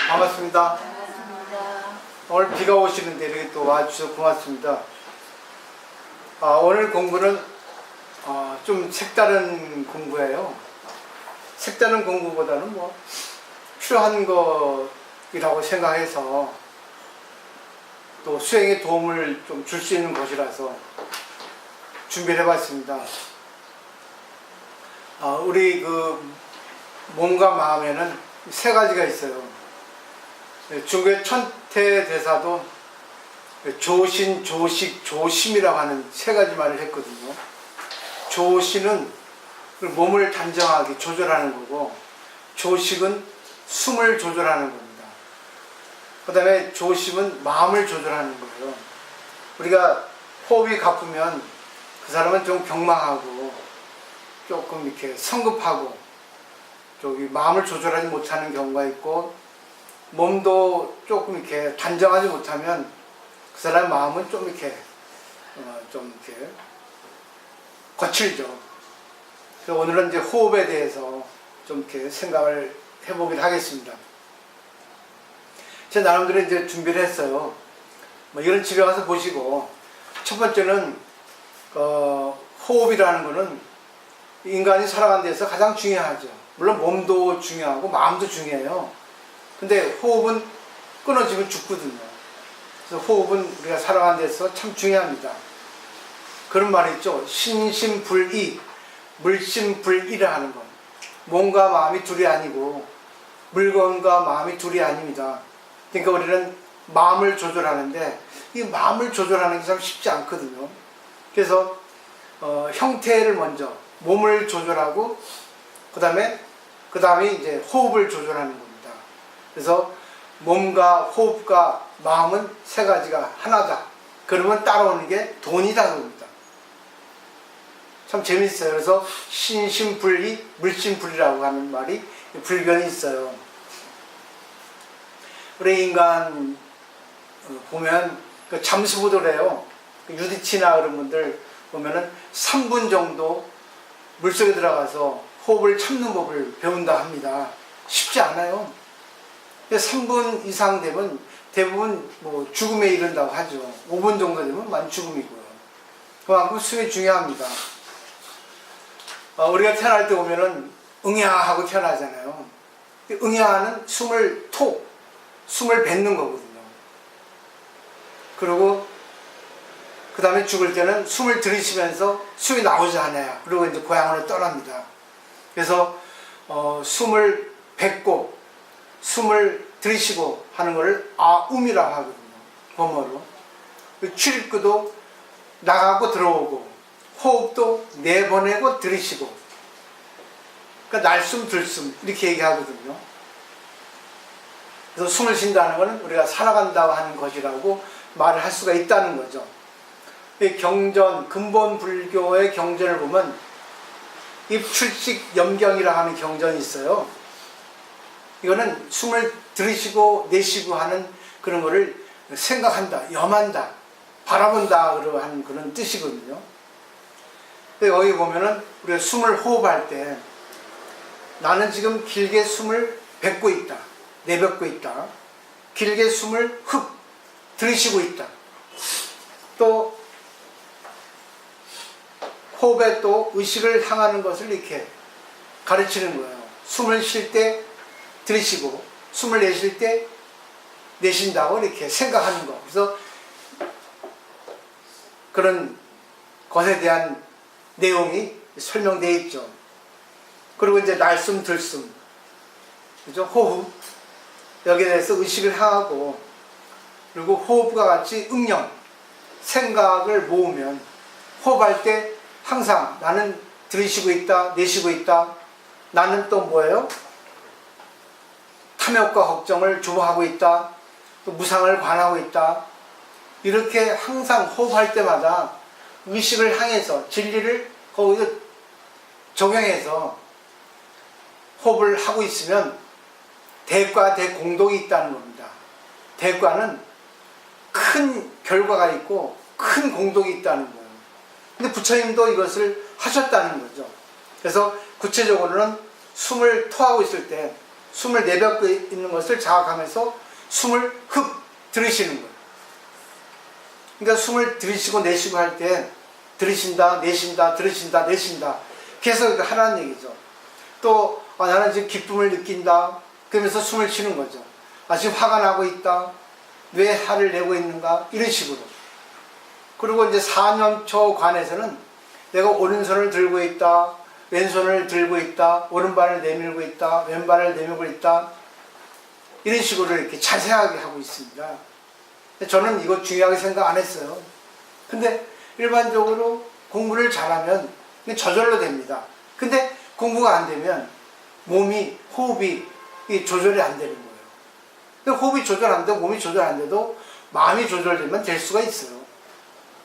반갑습니다. 반갑습니다. 오늘 비가 오시는데 이렇게 또 와주셔서 고맙습니다. 오늘 공부는 좀 색다른 공부예요. 색다른 공부보다는 뭐 필요한 것이라고 생각해서 또 수행에 도움을 좀 줄 수 있는 것이라서 준비를 해봤습니다. 우리 그 몸과 마음에는 세 가지가 있어요. 중국의 천태대사도 조신, 조식, 조심이라고 하는 세 가지 말을 했거든요. 조신은 몸을 단정하게 조절하는 거고, 조식은 숨을 조절하는 겁니다. 그 다음에 조심은 마음을 조절하는 거예요. 우리가 호흡이 가쁘면 그 사람은 좀 경망하고 조금 이렇게 성급하고 마음을 조절하지 못하는 경우가 있고, 몸도 조금 이렇게 단정하지 못하면 그 사람의 마음은 좀 이렇게 거칠죠. 그래서 오늘은 이제 호흡에 대해서 좀 이렇게 생각을 해보기로 하겠습니다. 제 나름대로 이제 준비를 했어요. 이런 집에 가서 보시고, 첫 번째는 호흡이라는 거는 인간이 살아가는 데서 가장 중요하죠. 물론 몸도 중요하고 마음도 중요해요. 근데 호흡은 끊어지면 죽거든요. 그래서 호흡은 우리가 살아가는 데서 참 중요합니다. 그런 말이 있죠. 신심불이, 물심불이라 하는 것. 몸과 마음이 둘이 아니고 물건과 마음이 둘이 아닙니다. 그러니까 우리는 마음을 조절하는데 이 마음을 조절하는 게 참 쉽지 않거든요. 그래서 형태를 먼저 몸을 조절하고 그 다음에 이제 호흡을 조절하는 겁니다. 그래서 몸과 호흡과 마음은 세 가지가 하나다. 그러면 따라오는 게 돈이다 그럽니다. 참 재밌어요. 그래서 신심불이, 물심불이라고 하는 말이 불변이 있어요. 우리 인간 보면 잠수부도래요. 유디치나 그런 분들 보면은 3분 정도 물속에 들어가서 호흡을 참는 법을 배운다 합니다. 쉽지 않아요. 3분 이상 되면 대부분 뭐 죽음에 이른다고 하죠. 5분 정도 되면 많이 죽음이고요. 그만큼 숨이 중요합니다. 우리가 태어날 때 보면은 응야 하고 태어나잖아요. 응야는 숨을 뱉는 거거든요. 그리고 그 다음에 죽을 때는 숨을 들이쉬면서 숨이 나오지 않아요. 그리고 이제 고향으로 떠납니다. 그래서 숨을 뱉고 숨을 들이쉬고 하는 것을 아움이라고 하거든요. 범어로. 출입구도 나가고 들어오고 호흡도 내보내고 들이쉬고, 그러니까 날숨 들숨 이렇게 얘기하거든요. 그래서 숨을 쉰다는 것은 우리가 살아간다고 하는 것이라고 말을 할 수가 있다는 거죠. 경전, 근본 불교의 경전을 보면 입출식 염경이라 하는 경전이 있어요. 이거는 숨을 들이쉬고 내쉬고 하는 그런 거를 생각한다, 염한다, 바라본다 하는 그런 뜻이거든요. 여기 보면은 우리가 숨을 호흡할 때 나는 지금 길게 숨을 뱉고 있다, 내뱉고 있다, 길게 숨을 들이쉬고 있다. 또 호흡에 또 의식을 향하는 것을 이렇게 가르치는 거예요. 숨을 쉴 때 들이쉬고 숨을 내쉴 때 내쉰다고 이렇게 생각하는 거. 그래서 그런 것에 대한 내용이 설명되어 있죠. 그리고 이제 날숨 들숨, 그죠? 호흡, 여기에 대해서 의식을 향하고, 그리고 호흡과 같이 응용, 생각을 모으면 호흡할 때 항상 나는 들이쉬고 있다, 내쉬고 있다, 나는 또 뭐예요? 탐욕과 걱정을 주목하고 있다, 또 무상을 관하고 있다, 이렇게 항상 호흡할 때마다 의식을 향해서 진리를 거기서 적용해서 호흡을 하고 있으면 대과 대공동이 있다는 겁니다. 대과는 큰 결과가 있고 큰 공동이 있다는 거예요. 근데 부처님도 이것을 하셨다는 거죠. 그래서 구체적으로는 숨을 토하고 있을 때 숨을 내뱉고 있는 것을 자각하면서 숨을 흡 들이쉬는 거예요. 그러니까 숨을 들이쉬고 내쉬고 할 때 들이쉰다, 내쉰다, 들이쉰다, 내쉰다 계속 하라는 얘기죠. 또 나는 지금 기쁨을 느낀다 그러면서 숨을 쉬는 거죠. 지금 화가 나고 있다. 왜 화를 내고 있는가? 이런 식으로. 그리고 이제 사념초 관에서는 내가 오른손을 들고 있다, 왼손을 들고 있다, 오른발을 내밀고 있다, 왼발을 내밀고 있다. 이런 식으로 이렇게 자세하게 하고 있습니다. 저는 이거 중요하게 생각 안 했어요. 근데 일반적으로 공부를 잘하면 저절로 됩니다. 근데 공부가 안 되면 몸이, 호흡이 조절이 안 되는 거예요. 근데 호흡이 조절 안 되고 몸이 조절 안 돼도 마음이 조절되면 될 수가 있어요.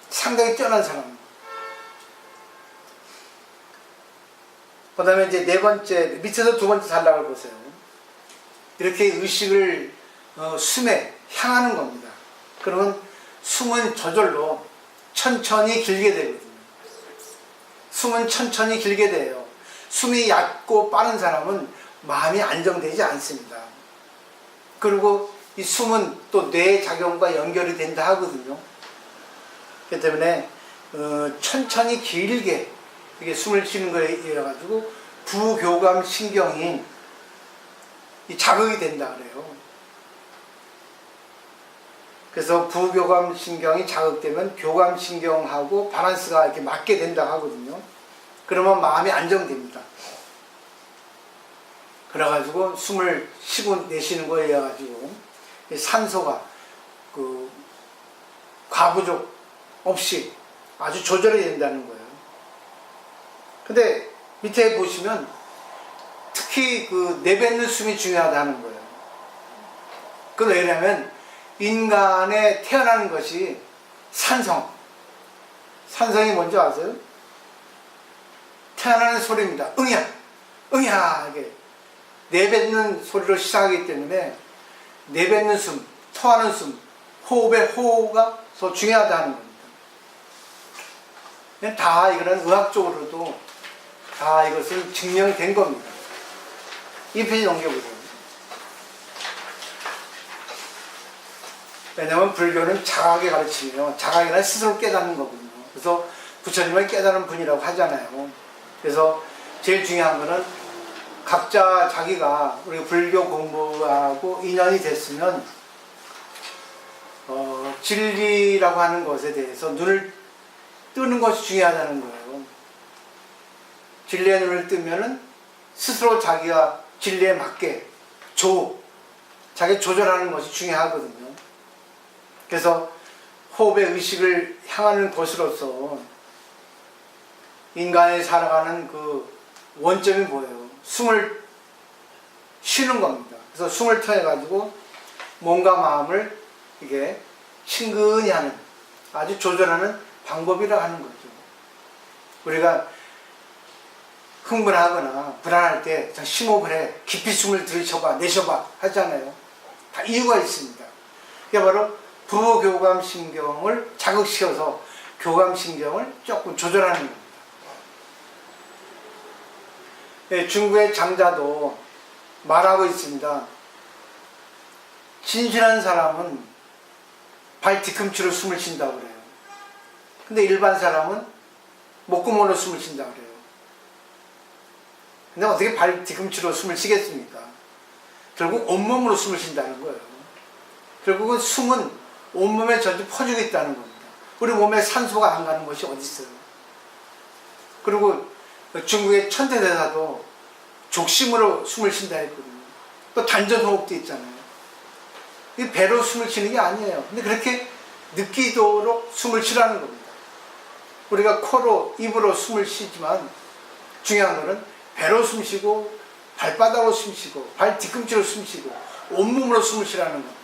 상당히 뛰어난 사람. 그 다음에 이제 네 번째, 밑에서 두 번째 단락을 보세요. 이렇게 의식을 숨에 향하는 겁니다. 그러면 숨은 저절로 천천히 길게 되거든요. 숨은 천천히 길게 돼요. 숨이 얕고 빠른 사람은 마음이 안정되지 않습니다. 그리고 이 숨은 또 뇌 작용과 연결이 된다 하거든요. 그렇기 때문에 천천히 길게 이게 숨을 쉬는 거에 의해 가지고 부교감 신경이 자극이 된다 그래요. 그래서 부교감 신경이 자극되면 교감 신경하고 밸런스가 이렇게 맞게 된다 하거든요. 그러면 마음이 안정됩니다. 그래가지고 숨을 쉬고 내쉬는 거에 의해 가지고 산소가 과부족 없이 아주 조절이 된다는 거예요. 근데 밑에 보시면 특히 내뱉는 숨이 중요하다는 거예요. 그건 왜냐면 인간에 태어나는 것이 산성이 뭔지 아세요? 태어나는 소리입니다. 응야, 응야 하게 내뱉는 소리로 시작하기 때문에 내뱉는 숨, 토하는 숨, 호흡의 호가 더 중요하다는 겁니다. 다 이거는 의학적으로도 다 이것은 증명된 겁니다. 이 페이지 넘겨보세요. 왜냐하면 불교는 자각에 가르치며 자각이란 스스로 깨닫는 거거든요. 그래서 부처님을 깨달은 분이라고 하잖아요. 그래서 제일 중요한 거는 각자 자기가 우리 불교 공부하고 인연이 됐으면 진리라고 하는 것에 대해서 눈을 뜨는 것이 중요하다는 거예요. 진리의 눈을 뜨면은 스스로 자기가 진리에 맞게 자기 조절하는 것이 중요하거든요. 그래서 호흡의 의식을 향하는 것으로서 인간이 살아가는 원점이 뭐예요? 숨을 쉬는 겁니다. 그래서 숨을 통해 가지고 몸과 마음을 이게 친근히 하는 아주 조절하는 방법이라 하는 거죠. 우리가 흥분하거나 불안할 때 심호흡을 해, 깊이 숨을 들이셔봐, 내셔봐 하잖아요. 다 이유가 있습니다. 그게 바로 부교감신경을 자극시켜서 교감신경을 조금 조절하는 겁니다. 네, 중국의 장자도 말하고 있습니다. 진실한 사람은 발 뒤꿈치로 숨을 쉰다고 그래요. 근데 일반 사람은 목구멍으로 숨을 쉰다고 그래요. 근데 어떻게 발 뒤꿈치로 숨을 쉬겠습니까? 결국 온몸으로 숨을 쉰다는 거예요. 결국은 숨은 온몸에 전부 퍼지고 있다는 겁니다. 우리 몸에 산소가 안 가는 것이 어디 있어요? 그리고 중국의 천태대사도 족심으로 숨을 쉰다 했거든요. 또 단전호흡도 있잖아요. 이 배로 숨을 쉬는 게 아니에요. 근데 그렇게 느끼도록 숨을 쉬라는 겁니다. 우리가 코로, 입으로 숨을 쉬지만 중요한 거는 배로 숨 쉬고 발바닥으로 숨 쉬고 발 뒤꿈치로 숨 쉬고 온몸으로 숨을 쉬라는 겁니다.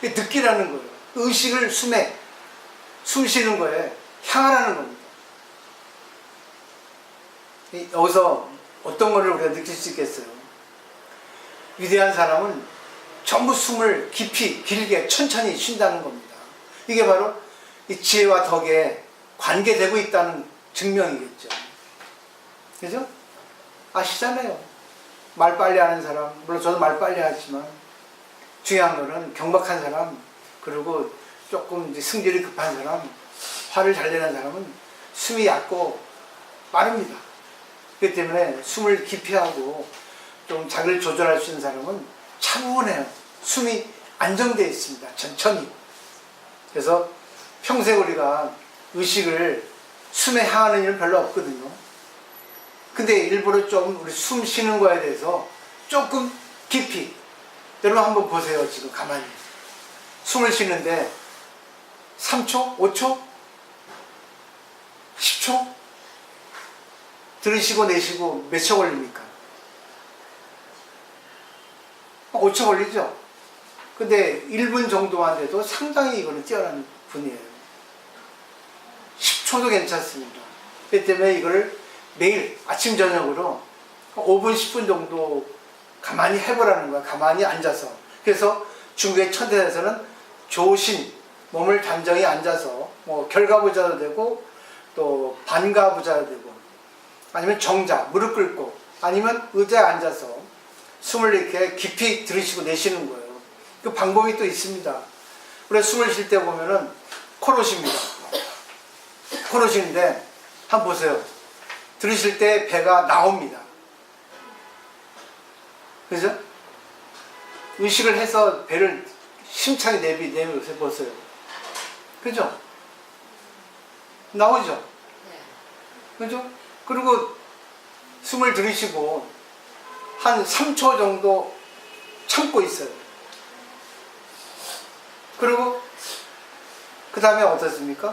느끼라는 거예요. 의식을 숨에, 숨 쉬는 거에 향하라는 겁니다. 여기서 어떤 거를 우리가 느낄 수 있겠어요? 위대한 사람은 전부 숨을 깊이, 길게, 천천히 쉰다는 겁니다. 이게 바로 이 지혜와 덕에 관계되고 있다는 증명이겠죠. 그죠? 아시잖아요. 말 빨리 하는 사람, 물론 저도 말 빨리 하지만 중요한 거는 경박한 사람, 그리고 조금 이제 승질이 급한 사람, 화를 잘 내는 사람은 숨이 얕고 빠릅니다. 그렇기 때문에 숨을 깊이 하고 좀 자기를 조절할 수 있는 사람은 차분해요. 숨이 안정되어 있습니다. 천천히. 그래서 평생 우리가 의식을 숨에 향하는 일은 별로 없거든요. 근데 일부러 좀 우리 숨 쉬는 거에 대해서 조금 깊이, 여러분 한번 보세요. 지금 가만히 숨을 쉬는데 3초? 5초? 10초? 들이쉬고 내쉬고 몇 초 걸립니까? 5초 걸리죠? 근데 1분 정도만 돼도 상당히 이거는 뛰어난 분이에요. 10초도 괜찮습니다. 그렇기 때문에 이걸 매일 아침 저녁으로 5분 10분 정도 가만히 해보라는 거야. 가만히 앉아서. 그래서 중국의 천태에서는 조신, 몸을 단정히 앉아서 뭐 결가부자도 되고 또 반가부자도 되고 아니면 정자, 무릎 꿇고 아니면 의자에 앉아서 숨을 이렇게 깊이 들이쉬고 내쉬는 거예요. 그 방법이 또 있습니다. 우리가 숨을 쉴 때 보면은 코로 쉽니다. 코로 쉬는데 한번 보세요. 들이쉴 때 배가 나옵니다. 그죠? 의식을 해서 배를 심차게 내보세요. 그죠? 나오죠? 그죠? 그리고 숨을 들이쉬고 한 3초 정도 참고 있어요. 그리고 그 다음에 어떻습니까?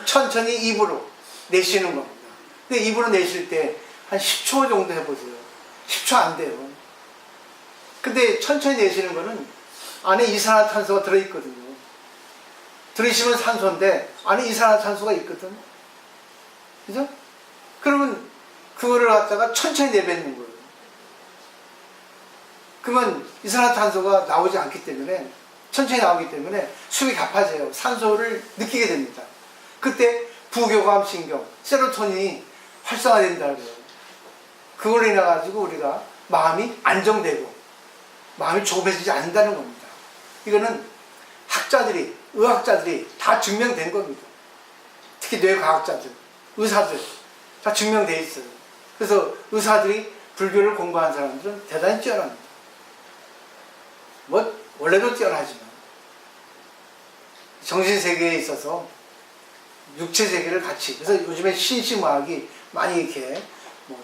천천히 입으로 내쉬는 겁니다. 근데 입으로 내쉴 때 한 10초 정도 해보세요. 10초 안 돼요. 근데 천천히 내쉬는 거는 안에 이산화탄소가 들어있거든요. 들이쉬면 산소인데 안에 이산화탄소가 있거든. 그죠? 그러면 그거를 갖다가 천천히 내뱉는 거예요. 그러면 이산화탄소가 나오지 않기 때문에, 천천히 나오기 때문에 숨이 가파져요. 산소를 느끼게 됩니다. 그때 부교감신경, 세로토닌이 활성화된다고 해요. 그걸로 인해 가지고 우리가 마음이 안정되고 마음이 조급해지지 않는다는 겁니다. 이거는 학자들이, 의학자들이 다 증명된 겁니다. 특히 뇌과학자들, 의사들 다 증명되어 있어요. 그래서 의사들이 불교를 공부한 사람들은 대단히 뛰어납니다. 뭐 원래도 뛰어나지만 정신세계에 있어서 육체세계를 같이, 그래서 요즘에 신심의학이 많이 이렇게 뭐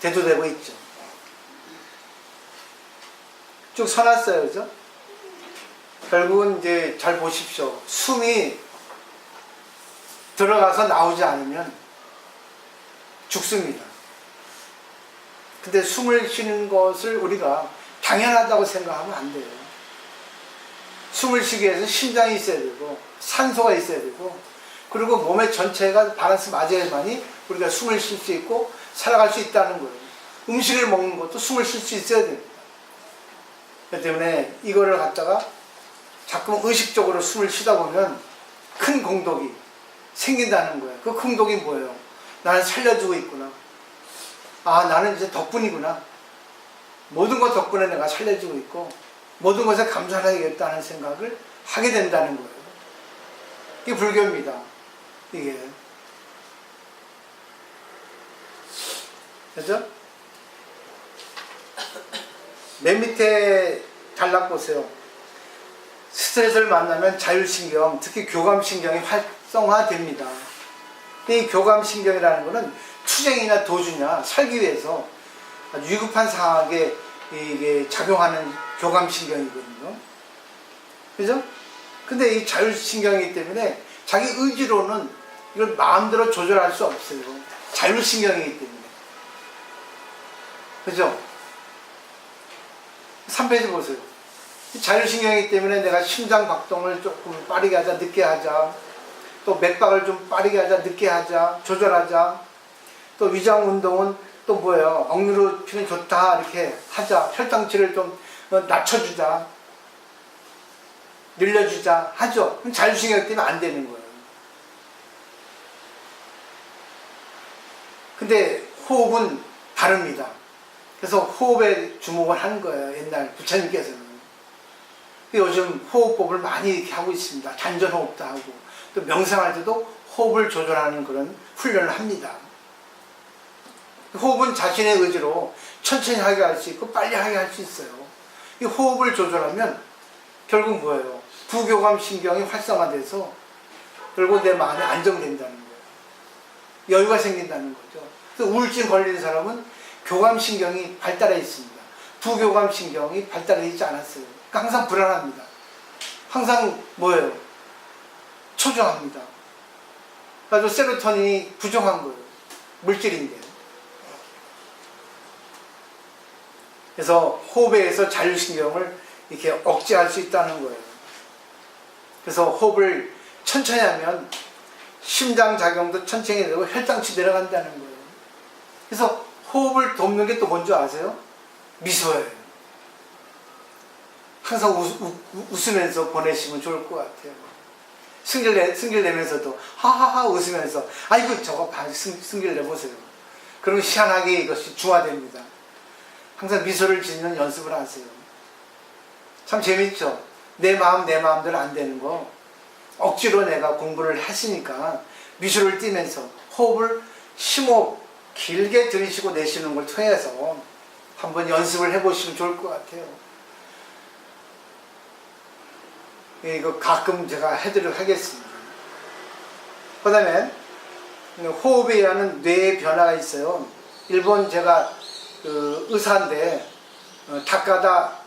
대두되고 있죠. 쭉 서놨어요. 그죠? 결국은 이제 잘 보십시오. 숨이 들어가서 나오지 않으면 죽습니다. 근데 숨을 쉬는 것을 우리가 당연하다고 생각하면 안 돼요. 숨을 쉬기 위해서 심장이 있어야 되고 산소가 있어야 되고 그리고 몸의 전체가 밸런스 맞아야만이 우리가 숨을 쉴 수 있고 살아갈 수 있다는 거예요. 음식을 먹는 것도 숨을 쉴 수 있어야 됩니다. 그렇기 때문에 이거를 갖다가 자꾸 의식적으로 숨을 쉬다 보면 큰 공덕이 생긴다는 거예요. 그 공덕이 뭐예요? 나는 살려주고 있구나. 아, 나는 이제 덕분이구나. 모든 것 덕분에 내가 살려주고 있고 모든 것에 감사해야겠다는 생각을 하게 된다는 거예요. 이게 불교입니다. 이게. 그죠? 맨 밑에 단락 보세요. 스트레스를 만나면 자율신경, 특히 교감신경이 활성화됩니다. 이 교감신경이라는 것은 투쟁이나 도주냐 살기 위해서 아주 위급한 상황에 이게 작용하는 교감신경이거든요. 그죠? 근데 이 자율신경이기 때문에 자기 의지로는 이걸 마음대로 조절할 수 없어요. 자율신경이기 때문에. 그죠? 3페이지 보세요. 자율신경이기 때문에 내가 심장 박동을 조금 빠르게 하자, 늦게 하자, 또 맥박을 좀 빠르게 하자, 늦게 하자, 조절하자, 또 위장 운동은 또 뭐예요? 억누로 피면 좋다, 이렇게 하자, 혈당치를 좀 낮춰주자, 늘려주자 하죠. 그럼 자율신경 때문에 안 되는 거예요. 근데 호흡은 다릅니다. 그래서 호흡에 주목을 한 거예요. 옛날 부처님께서는. 요즘 호흡법을 많이 이렇게 하고 있습니다. 잔전호흡도 하고 또 명상할 때도 호흡을 조절하는 그런 훈련을 합니다. 호흡은 자신의 의지로 천천히 하게 할 수 있고 빨리 하게 할 수 있어요. 이 호흡을 조절하면 결국 뭐예요? 부교감 신경이 활성화돼서 결국 내 마음이 안정된다는 거예요. 여유가 생긴다는 거죠. 그래서 우울증 걸리는 사람은 교감 신경이 발달해 있습니다. 부교감 신경이 발달해 있지 않았어요. 그러니까 항상 불안합니다. 항상 뭐예요? 초조합니다. 그래서 세로토닌이 부족한 거예요. 물질인데. 그래서 호흡에 의해서 자율신경을 이렇게 억제할 수 있다는 거예요. 그래서 호흡을 천천히 하면 심장 작용도 천천히 되고 혈당치 내려간다는 거예요. 그래서 호흡을 돕는 게 또 뭔지 아세요? 미소예요. 항상 웃으면서 보내시면 좋을 것 같아요. 승질 내면서도 하하하 웃으면서 아이고 저거 승질 내보세요. 그러면 희한하게 이것이 중화됩니다. 항상 미소를 짓는 연습을 하세요. 참 재밌죠? 내 마음대로 안 되는 거 억지로 내가 공부를 했으니까 미소를 띠면서 호흡을 심호흡 길게 들이쉬고 내쉬는 걸 통해서 한번 연습을 해보시면 좋을 것 같아요. 이거 가끔 제가 해드리도록 하겠습니다. 그 다음에 호흡에 의한 뇌의 변화가 있어요. 일본 제가 의사인데 타카다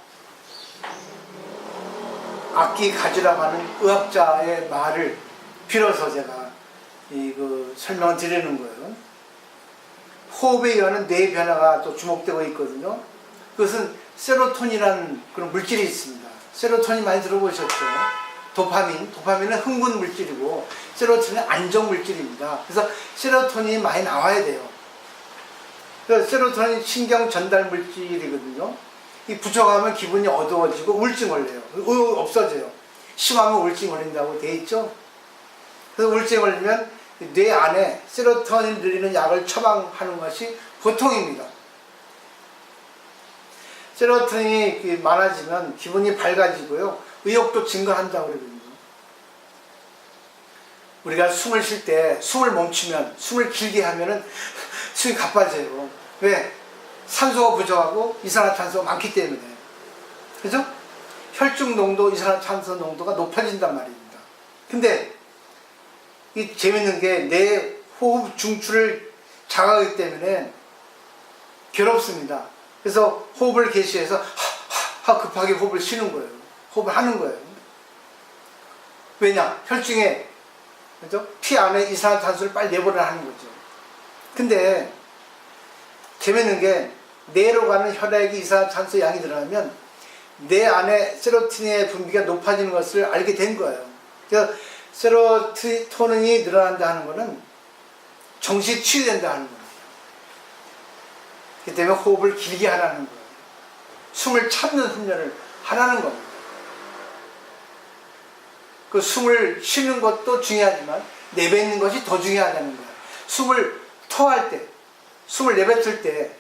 악기 가지라고 하는 의학자의 말을 빌어서 제가 설명을 드리는 거예요. 호흡에 의한 뇌의 변화가 또 주목되고 있거든요. 그것은 세로토닌이라는 그런 물질이 있습니다. 세로토닌 많이 들어보셨죠? 도파민은 흥분 물질이고 세로토닌은 안정 물질입니다. 그래서 세로토닌이 많이 나와야 돼요. 그래서 세로토닌 신경 전달 물질이거든요. 이 부족하면 기분이 어두워지고 우울증 걸려요. 없어져요. 심하면 우울증 걸린다고 돼 있죠. 그래서 우울증 걸리면 뇌 안에 세로토닌 늘리는 약을 처방하는 것이 보통입니다. 세로토닌이 많아지면 기분이 밝아지고요. 의욕도 증가한다고 그러거든요. 우리가 숨을 쉴 때 숨을 멈추면 숨을 길게 하면은 숨이 가빠져요. 왜? 산소가 부족하고 이산화탄소가 많기 때문에. 그죠? 혈중 농도, 이산화탄소 농도가 높아진단 말입니다. 근데 이 재밌는 게 내 호흡 중추를 자극하기 때문에 괴롭습니다. 그래서 호흡을 개시해서 하 급하게 호흡을 쉬는 거예요. 호흡을 하는 거예요. 왜냐? 혈중에 그죠? 피 안에 이산화탄소를 빨리 내보내야 하는 거죠. 근데 재밌는 게 뇌로 가는 혈액이 이산화탄소 양이 늘어나면 뇌 안에 세로토닌의 분비가 높아지는 것을 알게 된 거예요. 그래서 세로토닌이 늘어난다 하는 것은 정신이 치유된다 하는 거예요. 그렇기 때문에 호흡을 길게 하라는 거예요. 숨을 참는 훈련을 하라는 겁니다. 그 숨을 쉬는 것도 중요하지만 내뱉는 것이 더 중요하다는 거예요. 숨을 토할 때, 숨을 내뱉을 때,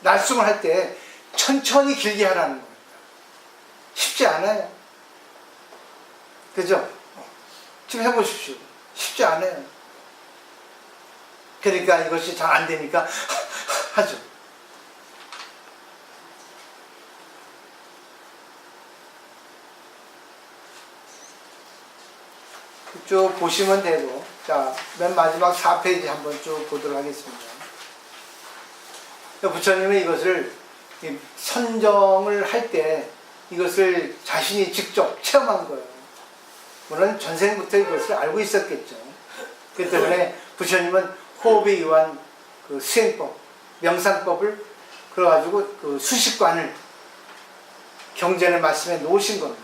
날숨을 할 때 천천히 길게 하라는 겁니다. 쉽지 않아요. 그죠? 좀 해보십시오. 쉽지 않아요. 그러니까 이것이 잘 안 되니까 하죠. 쭉 보시면 되고, 자, 맨 마지막 4페이지 한번 쭉 보도록 하겠습니다. 부처님은 이것을 선정을 할 때 이것을 자신이 직접 체험한 거예요. 물론 전생부터 이것을 알고 있었겠죠. 그렇기 때문에 부처님은 호흡에 의한 그 수행법, 명상법을 그래가지고 그 수식관을 경전의 말씀에 놓으신 겁니다.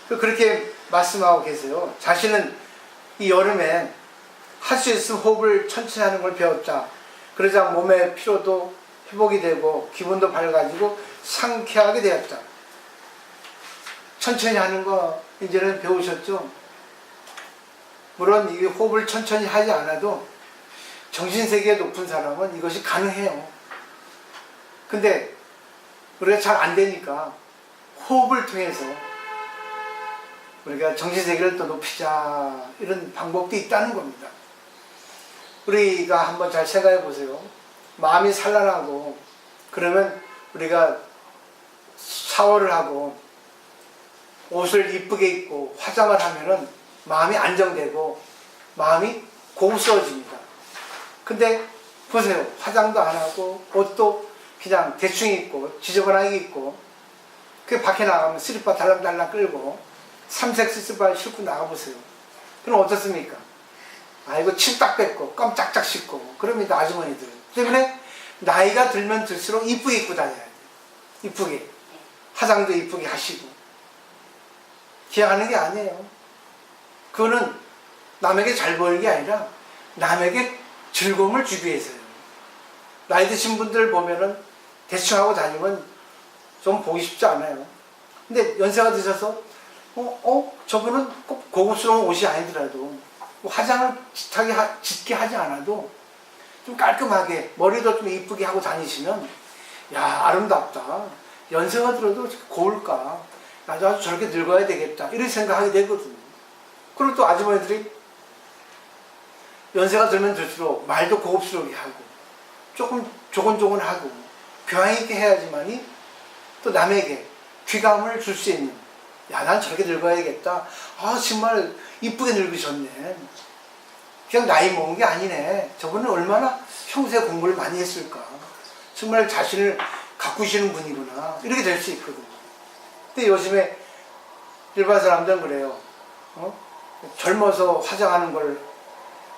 그렇게 말씀하고 계세요. 자신은 이 여름에 할 수 있으면 호흡을 천천히 하는 걸 배웠다. 그러자 몸의 피로도 회복이 되고 기분도 밝아지고 상쾌하게 되었다. 천천히 하는 거 이제는 배우셨죠? 물론 이 호흡을 천천히 하지 않아도 정신세계가 높은 사람은 이것이 가능해요. 근데 우리가 잘 안 되니까 호흡을 통해서 우리가 정신세계를 또 높이자, 이런 방법도 있다는 겁니다. 우리가 한번 잘 생각해 보세요. 마음이 산란하고 그러면 우리가 샤워를 하고 옷을 이쁘게 입고 화장을 하면은 마음이 안정되고 마음이 고급스러워집니다. 근데 보세요. 화장도 안 하고 옷도 그냥 대충 입고 지저분하게 입고 그 밖에 나가면 슬리퍼 달랑달랑 끌고 삼색 스스바 신고 나가보세요. 그럼 어떻습니까? 아이고 침 딱 뱉고 껌짝짝 씻고 그럽니다. 아주머니들 때문에 나이가 들면 들수록 이쁘게 입고 다녀야 돼요. 이쁘게 화장도 이쁘게 하시고 기억하는 게 아니에요. 그거는 남에게 잘 보이는 게 아니라 남에게 즐거움을 주기 위해서요. 나이 드신 분들 보면은 대충 하고 다니면 좀 보기 쉽지 않아요. 근데 연세가 드셔서 저분은 꼭 고급스러운 옷이 아니더라도 화장을 짙게 하지 않아도 좀 깔끔하게 머리도 좀 이쁘게 하고 다니시면 야, 아름답다. 연세가 들어도 고울까. 나도 아주 저렇게 늙어야 되겠다. 이런 생각하게 되거든요. 그리고 또 아주머니들이 연세가 들면 들수록 말도 고급스럽게 하고 조금 조곤조곤하고 교양 있게 해야지만이 또 남에게 귀감을 줄 수 있는, 야, 난 저렇게 늙어야겠다. 아, 정말 이쁘게 늙으셨네. 그냥 나이 먹은 게 아니네. 저분은 얼마나 평소에 공부를 많이 했을까. 정말 자신을 가꾸시는 분이구나. 이렇게 될 수 있거든요. 근데 요즘에 일반 사람들은 그래요. 젊어서 화장하는 걸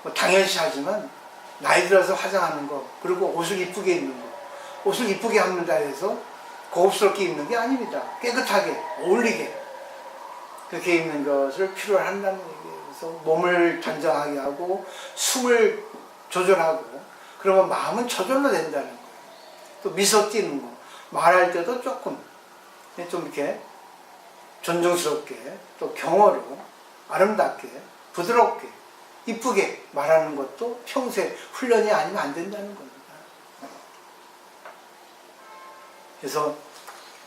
뭐 당연시 하지만 나이 들어서 화장하는 거, 그리고 옷을 이쁘게 입는 거, 옷을 이쁘게 합니다 해서 고급스럽게 입는 게 아닙니다. 깨끗하게 어울리게 그렇게 입는 것을 필요로 한다는 얘기예요. 그래서 몸을 단정하게 하고 숨을 조절하고 그러면 마음은 저절로 된다는 거예요. 또 미소 띄는 거, 말할 때도 조금 좀 이렇게 존중스럽게 또 경어로 아름답게 부드럽게 이쁘게 말하는 것도 평소에 훈련이 아니면 안 된다는 겁니다. 그래서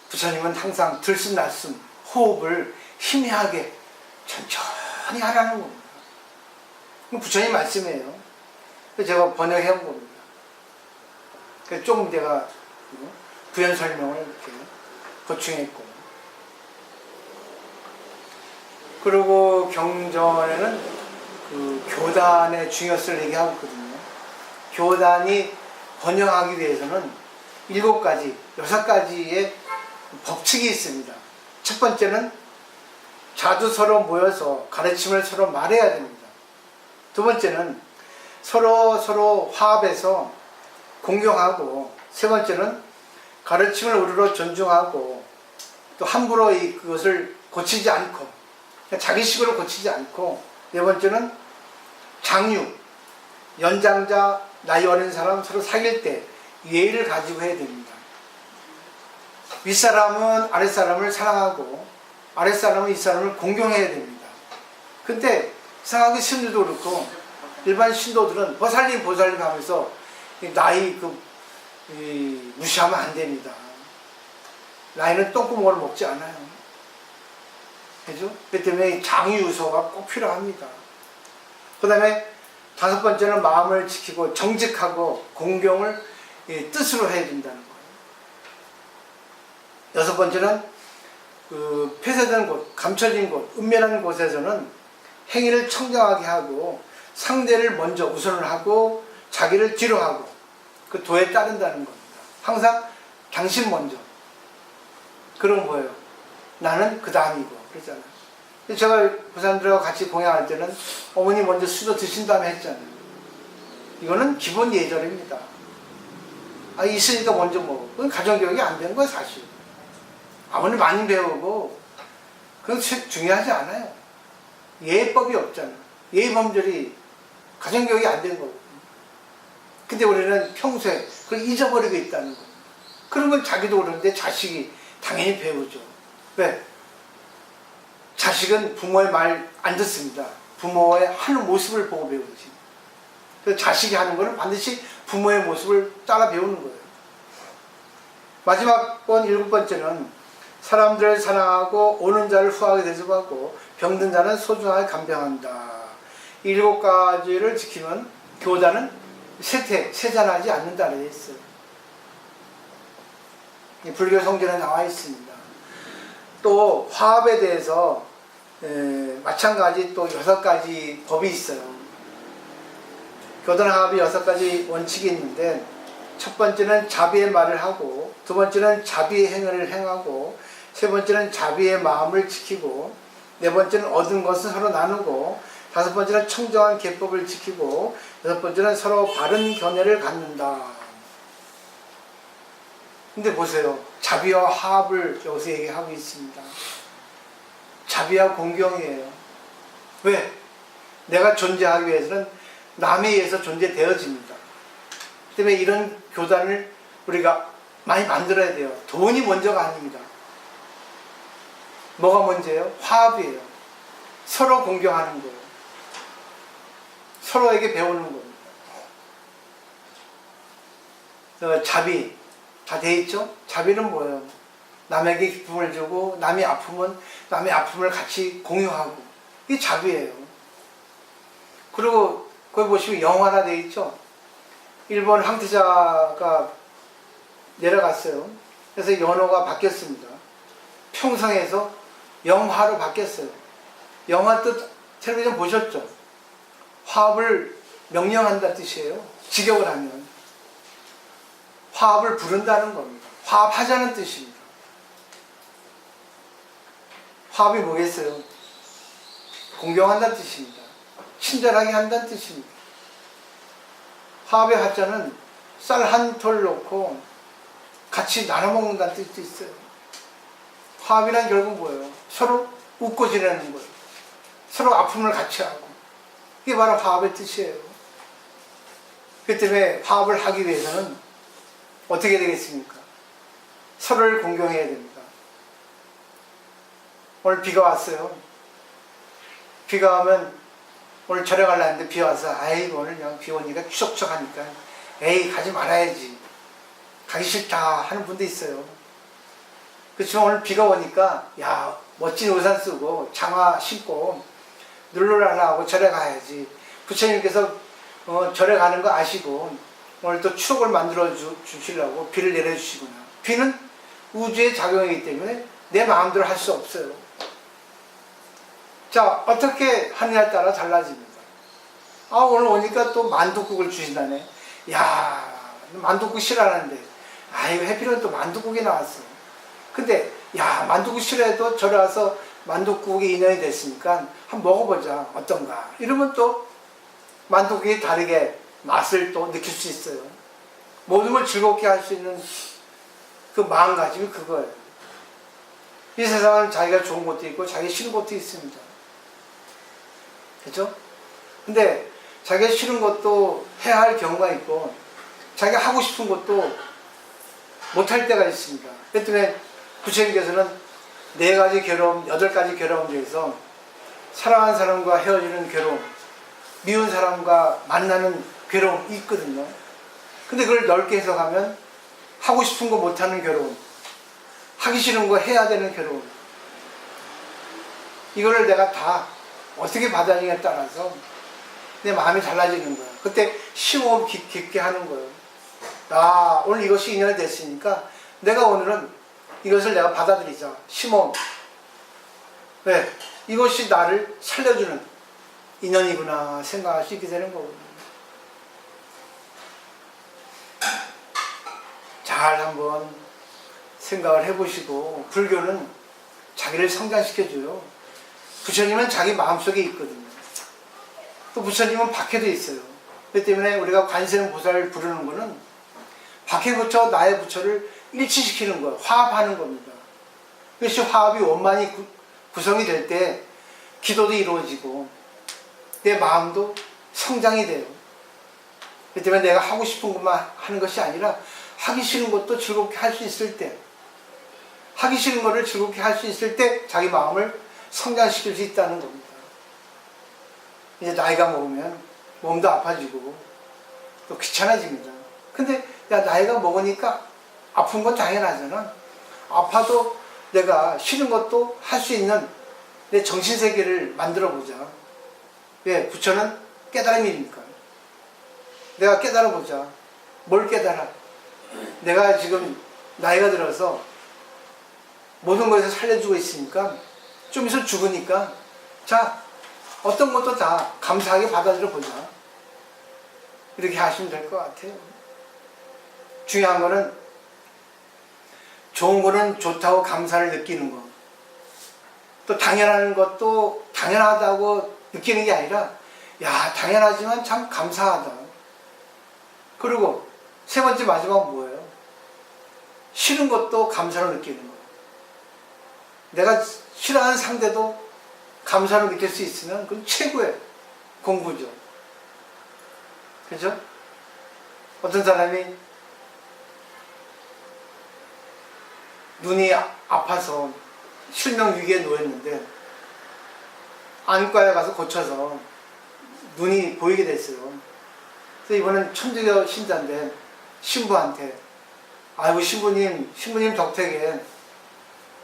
부처님은 항상 들숨날숨 호흡을 희미하게 천천히 하라는 겁니다. 부처님 말씀이에요. 제가 번역해 온 겁니다. 조금 제가 부연 설명을 이렇게 보충했고, 그리고 경전에는 그 교단의 중요성을 얘기하고 있거든요. 교단이 번영하기 위해서는 7가지, 6가지의 법칙이 있습니다. 첫 번째는 자주 서로 모여서 가르침을 서로 말해야 됩니다. 두 번째는 서로 화합해서 공경하고, 세 번째는 가르침을 우리로 존중하고 또 함부로 그것을 고치지 않고 자기식으로 고치지 않고, 네 번째는 장유, 연장자, 나이 어린 사람 서로 사귈 때 예의를 가지고 해야 됩니다. 윗사람은 아랫사람을 사랑하고 아랫사람은 윗사람을 공경해야 됩니다. 근데 이상하게 신도도 그렇고 일반 신도들은 보살님 하면서 나이 무시하면 안 됩니다. 나이는 똥구멍을 먹지 않아요. 그죠? 그 때문에 장유유서가 꼭 필요합니다. 그 다음에 5번째는 마음을 지키고 정직하고 공경을 뜻으로 해야 된다는 거예요. 6번째는 폐쇄된 곳, 감춰진 곳, 은밀한 곳에서는 행위를 청정하게 하고 상대를 먼저 우선을 하고 자기를 뒤로 하고 그 도에 따른다는 겁니다. 항상 당신 먼저. 그런 거예요. 나는 그 다음이고 그랬잖아요. 제가 부산들하고 같이 공양할 때는 어머니 먼저 수저 드신 다음에 했잖아요. 이거는 기본 예절입니다. 있으니까 먼저 먹어. 그건 가정교육이 안 된 거예요, 사실. 아무리 많이 배우고 그건 중요하지 않아요. 예법이 없잖아요. 예의범절이 가정교육이 안 된 거거든요. 근데 우리는 평소에 그걸 잊어버리고 있다는 거예요. 그런 건 자기도 그러는데 자식이 당연히 배우죠. 왜? 자식은 부모의 말 안 듣습니다. 부모의 하는 모습을 보고 배우지. 그래서 자식이 하는 거는 반드시 부모의 모습을 따라 배우는 거예요. 마지막 번 7번째는 사람들을 사랑하고 오는 자를 후하게 대접하고 병든 자는 소중하게 간병한다. 7가지를 지키면 교단은 세잔하지 않는다 되어 있어요. 불교 성경에 나와 있습니다. 또 화합에 대해서 마찬가지 또 6가지 법이 있어요. 교단 화합이 6가지 원칙이 있는데, 첫 번째는 자비의 말을 하고, 두 번째는 자비의 행위를 행하고, 세 번째는 자비의 마음을 지키고, 네 번째는 얻은 것을 서로 나누고, 다섯 번째는 청정한 계법을 지키고, 여섯 번째는 서로 바른 견해를 갖는다. 근데 보세요. 자비와 화합을 여기서 얘기하고 있습니다. 자비와 공경이에요. 왜? 내가 존재하기 위해서는 남에 의해서 존재되어집니다. 때문에 이런 교단을 우리가 많이 만들어야 돼요. 돈이 먼저가 아닙니다. 뭐가 먼저예요? 화합이에요. 서로 공경하는 거예요. 서로에게 배우는 겁니다. 자비 다 돼 있죠? 자비는 뭐예요? 남에게 기쁨을 주고 남이 아프면 남의 아픔을 같이 공유하고, 이게 자비예요. 그리고 거기 보시면 영화나 돼 있죠? 일본 황태자가 내려갔어요. 그래서 연호가 바뀌었습니다. 평성에서 영화로 바뀌었어요. 영화 뜻 텔레비전 보셨죠? 화합을 명령한다는 뜻이에요. 직역을 하면 화합을 부른다는 겁니다. 화합하자는 뜻입니다. 화합이 뭐겠어요? 공경한다는 뜻입니다. 친절하게 한다는 뜻입니다. 화합의 화자는 쌀 한 톨 넣고 같이 나눠 먹는다는 뜻도 있어요. 화합이란 결국 뭐예요? 서로 웃고 지내는 거예요. 서로 아픔을 같이 하고. 이게 바로 화합의 뜻이에요. 그렇기 때문에 화합을 하기 위해서는 어떻게 되겠습니까? 서로를 공경해야 됩니다. 오늘 비가 왔어요. 비가 오면 오늘 절에 가려는데 비 와서 아이고 오늘 그냥 비 오니까 추적추적하니까 에이 가지 말아야지, 가기 싫다 하는 분도 있어요. 그렇지만 오늘 비가 오니까 야 멋진 우산 쓰고 장화 신고 눌러라라 하고 절에 가야지. 부처님께서 절에 가는 거 아시고 오늘 또 추억을 만들어 주시려고 비를 내려주시구나. 비는 우주의 작용이기 때문에 내 마음대로 할 수 없어요. 자, 어떻게 하느냐에 따라 달라집니다. 아, 오늘 오니까 또 만둣국을 주신다네. 야, 만둣국 싫어하는데 아이고 해피는 또 만둣국이 나왔어. 근데 야, 만둣국 싫어해도 절에 와서 만둣국이 인연이 됐으니까 한번 먹어보자. 어떤가. 이러면 또 만둣국이 다르게 맛을 또 느낄 수 있어요. 모든 걸 즐겁게 할 수 있는 그 마음가짐이 그거예요. 이 세상은 자기가 좋은 것도 있고 자기 싫은 것도 있습니다. 그렇죠? 근데 자기가 싫은 것도 해야 할 경우가 있고 자기가 하고 싶은 것도 못할 때가 있습니다. 그렇기 때문에 부처님께서는 4가지 괴로움, 8가지 괴로움 중에서 사랑하는 사람과 헤어지는 괴로움, 미운 사람과 만나는 괴로움이 있거든요. 근데 그걸 넓게 해석하면 하고 싶은 거 못하는 괴로움, 하기 싫은 거 해야 되는 괴로움, 이거를 내가 다 어떻게 받아들이냐에 따라서 내 마음이 달라지는 거야. 그때 심호흡 깊게 하는 거예요. 아, 오늘 이것이 인연이 됐으니까 내가 오늘은 이것을 내가 받아들이자. 심호흡. 왜? 이것이 나를 살려주는 인연이구나 생각할 수 있게 되는 거거든요. 잘 한번 생각을 해보시고, 불교는 자기를 성장시켜줘요. 부처님은 자기 마음속에 있거든요. 또 부처님은 밖에도 있어요. 그렇기 때문에 우리가 관세음보살을 부르는 거는 밖에 부처, 나의 부처를 일치시키는 거예요. 화합하는 겁니다. 그것이 화합이 원만히 구성이 될 때 기도도 이루어지고 내 마음도 성장이 돼요. 그렇기 때문에 내가 하고 싶은 것만 하는 것이 아니라 하기 싫은 것도 즐겁게 할 수 있을 때, 하기 싫은 것을 즐겁게 할 수 있을 때 자기 마음을 성장시킬 수 있다는 겁니다. 이제 나이가 먹으면 몸도 아파지고 또 귀찮아집니다. 근데 야, 나이가 먹으니까 아픈 건 당연하잖아. 아파도 내가 싫은 것도 할 수 있는 내 정신세계를 만들어보자. 왜? 부처는 깨달음이니까. 내가 깨달아보자. 뭘 깨달아? 내가 지금 나이가 들어서 모든 것에서 살려주고 있으니까 좀 있으면 죽으니까 자, 어떤 것도 다 감사하게 받아들여 보자. 이렇게 하시면 될 것 같아요. 중요한 거는 좋은 거는 좋다고 감사를 느끼는 거. 또 당연한 것도 당연하다고 느끼는 게 아니라 야, 당연하지만 참 감사하다. 그리고 세 번째 마지막 뭐예요? 싫은 것도 감사로 느끼는 거. 내가 싫어하는 상대도 감사로 느낄 수 있으면 그건 최고의 공부죠. 그죠? 어떤 사람이 눈이 아파서 실명 위기에 놓였는데 안과에 가서 고쳐서 눈이 보이게 됐어요. 그래서 이번엔 천주교 신자인데 신부한테 아이고 신부님 덕택에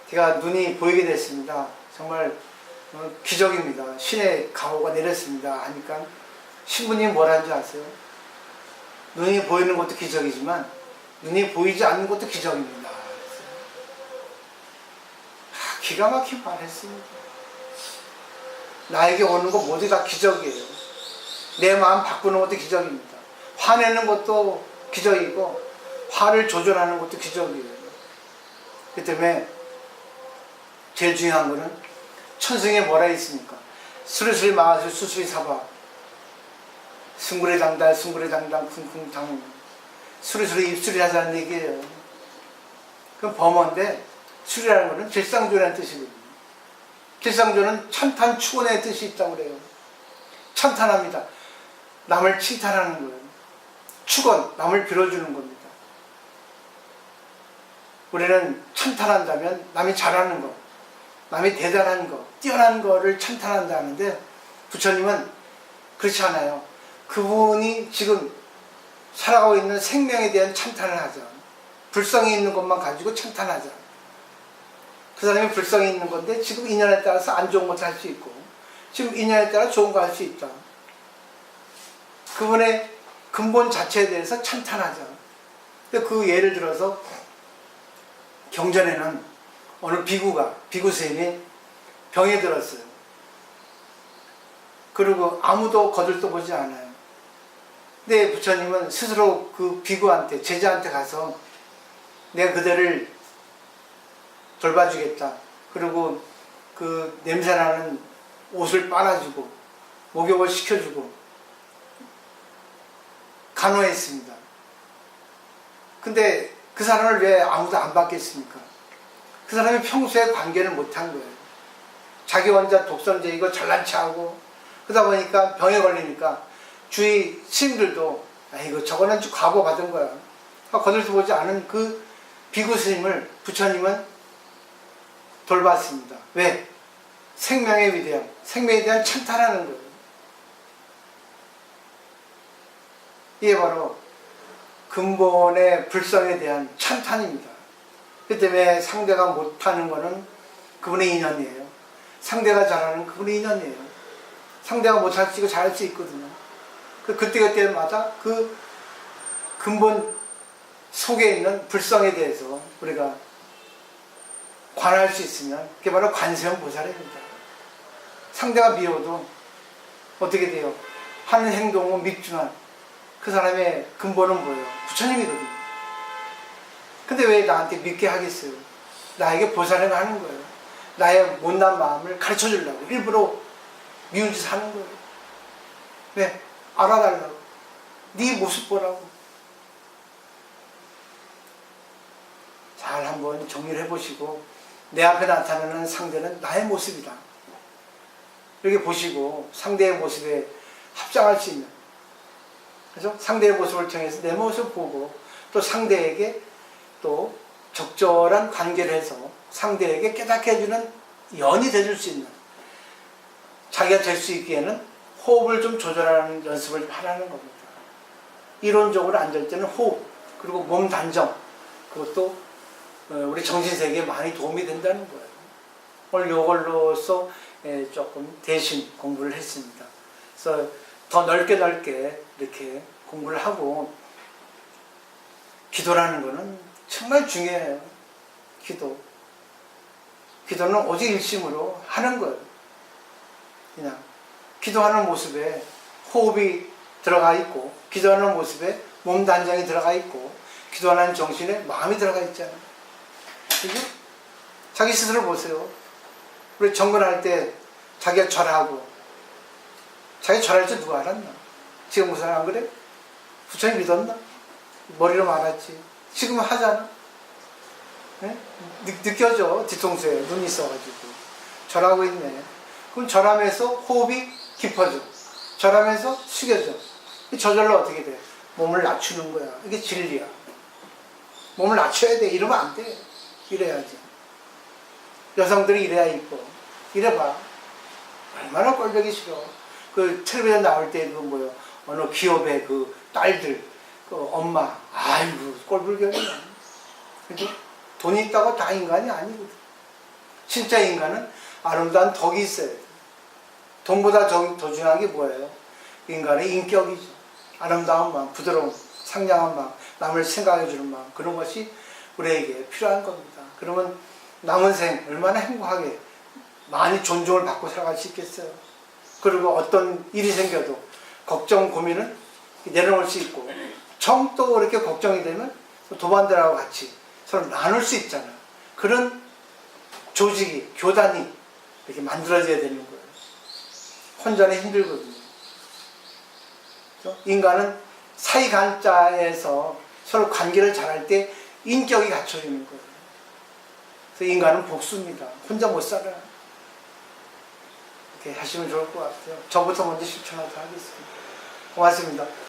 제가 눈이 보이게 됐습니다. 정말 기적입니다. 신의 가호가 내렸습니다. 하니까 신부님 뭐라는 줄 아세요? 눈이 보이는 것도 기적이지만 눈이 보이지 않는 것도 기적입니다. 기가 막힌 말 했습니다. 나에게 오는 것 모두 다 기적이에요. 내 마음 바꾸는 것도 기적입니다. 화내는 것도 기적이고 화를 조절하는 것도 기적이에요. 그 때문에 제일 중요한 거는 천승에 뭐라 있습니까? 수리수리 마술 수수리 사바 숭구레 당달 쿵쿵당 수리수리 입술이 하자는 얘기예요. 그럼 범어인데 수리라는 것은 길상조라는 뜻이거든요. 길상조는 찬탄 축원의 뜻이 있다고 그래요. 찬탄합니다. 남을 칭찬하는 거예요. 축원, 남을 빌어주는 겁니다. 우리는 찬탄한다면 남이 잘하는 거, 남이 대단한 거, 뛰어난 거를 찬탄한다는데 부처님은 그렇지 않아요. 그분이 지금 살아가고 있는 생명에 대한 찬탄을 하자. 불성이 있는 것만 가지고 찬탄하자. 그 사람이 불성이 있는 건데 지금 인연에 따라서 안 좋은 것도 할 수 있고 지금 인연에 따라 좋은 거 할 수 있다. 그분의 근본 자체에 대해서 찬탄하자. 근데 그 예를 들어서 경전에는 어느 비구 스님이 병에 들었어요. 그리고 아무도 거들떠보지 않아요. 근데 부처님은 스스로 그 비구한테, 제자한테 가서 내가 그대를 돌봐주겠다. 그리고 그 냄새나는 옷을 빨아주고 목욕을 시켜주고 간호했습니다. 근데 그 사람을 왜 아무도 안 받겠습니까? 그 사람이 평소에 관계를 못한 거예요. 자기 혼자 독선제이고 잘난 체하고 그러다 보니까 병에 걸리니까 주위 스님들도 아이고 저거는 좀 과거 받은 거야. 거들떠 보지 않은 그 비구 스님을 부처님은 돌봤습니다. 왜? 생명의 위대함, 생명에 대한 찬탄하는 거예요. 이게 바로 근본의 불성에 대한 찬탄입니다. 그 때문에 상대가 못하는 거는 그분의 인연이에요. 상대가 잘하는 그분의 인연이에요. 상대가 못할 수 있고 잘할 수 있거든요. 그때그때마다 그 근본 속에 있는 불성에 대해서 우리가 관할 수 있으면 그게 바로 관세음 보살입니다. 상대가 미워도 어떻게 돼요? 하는 행동은 밉지만 그 사람의 근본은 뭐예요? 부처님이거든요. 근데 왜 나한테 믿게 하겠어요? 나에게 보살을 하는 거예요. 나의 못난 마음을 가르쳐 주려고 일부러 미운 짓 하는 거예요. 왜? 알아달라고. 네 모습 보라고. 잘 한번 정리를 해보시고 내 앞에 나타나는 상대는 나의 모습이다. 이렇게 보시고 상대의 모습에 합장할 수 있는, 그래서 상대의 모습을 통해서 내 모습을 보고 또 상대에게 또 적절한 관계를 해서 상대에게 깨닫게 해주는 연이 돼줄 수 있는, 자기가 될 수 있기에는 호흡을 좀 조절하는 연습을 하라는 겁니다. 이론적으로 안 될 때는 호흡, 그리고 몸 단정, 그것도 우리 정신세계에 많이 도움이 된다는 거예요. 오늘 이걸로써 조금 대신 공부를 했습니다. 그래서 더 넓게 이렇게 공부를 하고, 기도라는 거는 정말 중요해요. 기도는 오직 일심으로 하는 거예요. 그냥 기도하는 모습에 호흡이 들어가 있고, 기도하는 모습에 몸 단장이 들어가 있고, 기도하는 정신에 마음이 들어가 있잖아요. 그죠? 자기 스스로 보세요. 우리 정근할 때 자기가 절하고, 자기 절할 줄 누가 알았나? 지금 무슨 안 그래? 부처님 믿었나? 머리로 말았지. 지금 하잖아. 네? 느껴져. 뒤통수에 눈이 있어가지고 절하고 있네. 그럼 절하면서 호흡이 깊어져. 절하면서 숙여져. 저절로 어떻게 돼? 몸을 낮추는 거야. 이게 진리야. 몸을 낮춰야 돼. 이러면 안 돼. 이래야지. 여성들이 이래야 이뻐. 이래봐. 얼마나 꼴보기 싫어. 그 텔레비전 나올 때 그 뭐요, 어느 기업의 그 딸들, 그 엄마, 아이고 꼴불견이야. 그죠? 돈이 있다고 다 인간이 아니거든. 진짜 인간은 아름다운 덕이 있어야 돼. 돈보다 더 중요한 게 뭐예요? 인간의 인격이죠. 아름다운 마음, 부드러운, 상냥한 마음, 남을 생각해주는 마음, 그런 것이 우리에게 필요한 겁니다. 그러면 남은 생 얼마나 행복하게 많이 존중을 받고 살아갈 수 있겠어요. 그리고 어떤 일이 생겨도 걱정, 고민을 내려놓을 수 있고, 또 이렇게 걱정이 되면 도반들하고 같이 서로 나눌 수 있잖아요. 그런 조직이, 교단이 이렇게 만들어져야 되는 거예요. 혼자는 힘들거든요. 인간은 사이간자에서 서로 관계를 잘할 때 인격이 갖춰지는 거예요. 그래서 인간은 복수입니다. 혼자 못 살아요. 이렇게 하시면 좋을 것 같아요. 저부터 먼저 실천하도록 하겠습니다. 고맙습니다.